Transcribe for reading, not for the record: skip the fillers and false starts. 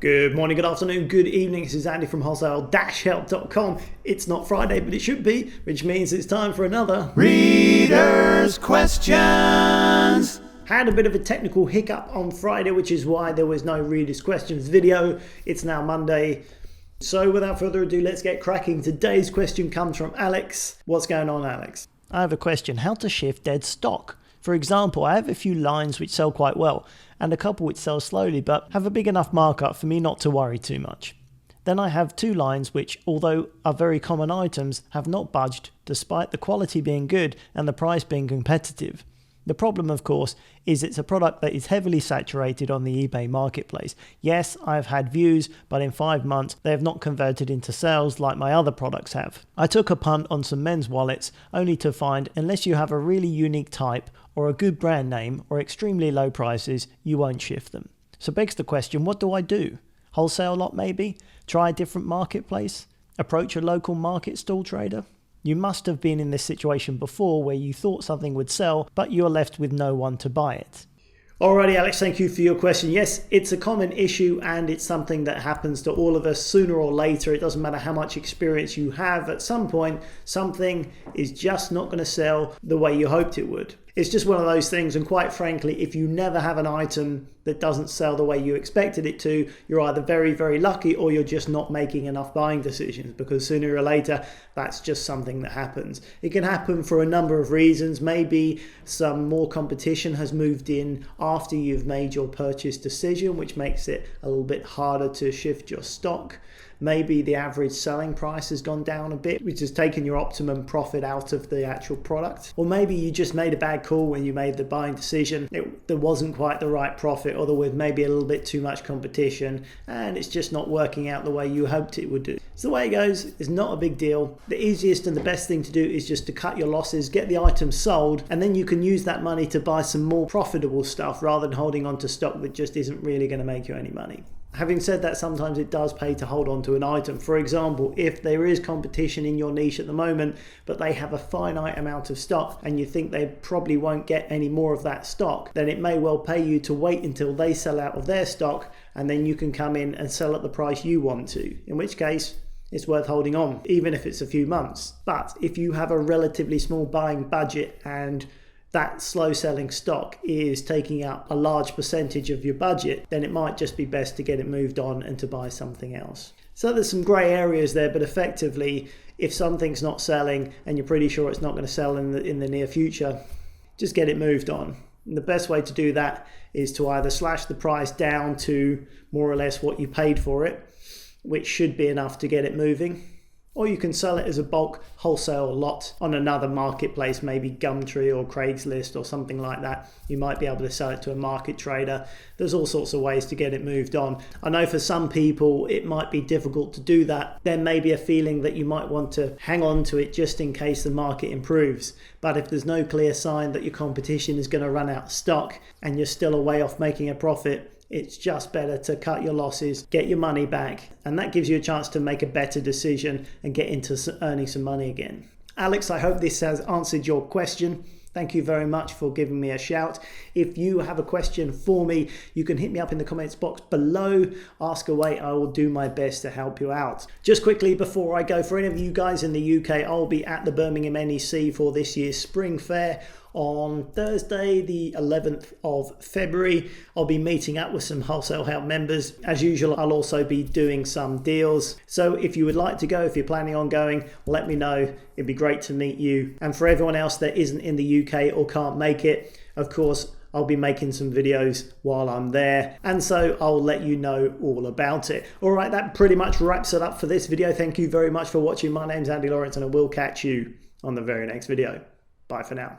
Good morning, good afternoon, good evening. This is Andy from wholesale-help.com. It's not Friday, but it should be, which means it's time for another Reader's Questions. Had a bit of a technical hiccup on Friday, which is why there was no Reader's Questions video. It's now Monday. So without further ado, let's get cracking. Today's question comes from Alex. What's going on, Alex? I have a question. How to shift dead stock? For example, I have a few lines which sell quite well and a couple which sell slowly but have a big enough markup for me not to worry too much. Then I have two lines which, although are very common items, have not budged despite the quality being good and the price being competitive. The problem, of course, is it's a product that is heavily saturated on the eBay marketplace. Yes, I've had views, but in 5 months they have not converted into sales like my other products have. I took a punt on some men's wallets only to find unless you have a really unique type or a good brand name or extremely low prices, you won't shift them. So begs the question, what do I do? Wholesale lot maybe? Try a different marketplace? Approach a local market stall trader? You must have been in this situation before where you thought something would sell, but you're left with no one to buy it. Alrighty, Alex, thank you for your question. Yes, it's a common issue and it's something that happens to all of us sooner or later. It doesn't matter how much experience you have. At some point, something is just not going to sell the way you hoped it would. It's just one of those things, and quite frankly, if you never have an item that doesn't sell the way you expected it to, you're either very, very lucky or you're just not making enough buying decisions, because sooner or later, that's just something that happens. It can happen for a number of reasons. Maybe some more competition has moved in after you've made your purchase decision, which makes it a little bit harder to shift your stock. Maybe the average selling price has gone down a bit, which has taken your optimum profit out of the actual product. Or maybe you just made a bad call when you made the buying decision. There wasn't quite the right profit, or there was maybe a little bit too much competition, and it's just not working out the way you hoped it would do. So the way it goes is not a big deal. The easiest and the best thing to do is just to cut your losses, get the item sold, and then you can use that money to buy some more profitable stuff rather than holding on to stock that just isn't really going to make you any money. Having said that, sometimes it does pay to hold on to an item. For example, if there is competition in your niche at the moment, but they have a finite amount of stock and you think they probably won't get any more of that stock, then it may well pay you to wait until they sell out of their stock, and then you can come in and sell at the price you want to, in which case it's worth holding on, even if it's a few months. But if you have a relatively small buying budget and that slow selling stock is taking up a large percentage of your budget, then it might just be best to get it moved on and to buy something else. So there's some grey areas there, but effectively, if something's not selling and you're pretty sure it's not going to sell in the near future, just get it moved on. And the best way to do that is to either slash the price down to more or less what you paid for it, which should be enough to get it moving, or you can sell it as a bulk wholesale lot on another marketplace, maybe Gumtree or Craigslist or something like that. You might be able to sell it to a market trader. There's all sorts of ways to get it moved on. I know for some people it might be difficult to do that. There may be a feeling that you might want to hang on to it just in case the market improves. But if there's no clear sign that your competition is going to run out of stock and you're still a way off making a profit, it's just better to cut your losses, get your money back, and that gives you a chance to make a better decision and get into earning some money again. Alex, I hope this has answered your question. Thank you very much for giving me a shout. If you have a question for me, you can hit me up in the comments box below. Ask away, I will do my best to help you out. Just quickly before I go, for any of you guys in the UK, I'll be at the Birmingham NEC for this year's Spring Fair on Thursday, the 11th of February. I'll be meeting up with some Wholesale Help members. As usual, I'll also be doing some deals. So if you would like to go, if you're planning on going, let me know. It'd be great to meet you. And for everyone else that isn't in the UK or can't make it, of course, I'll be making some videos while I'm there, and so I'll let you know all about it. All right, that pretty much wraps it up for this video. Thank you very much for watching. My name's Andy Lawrence, and I will catch you on the very next video. Bye for now.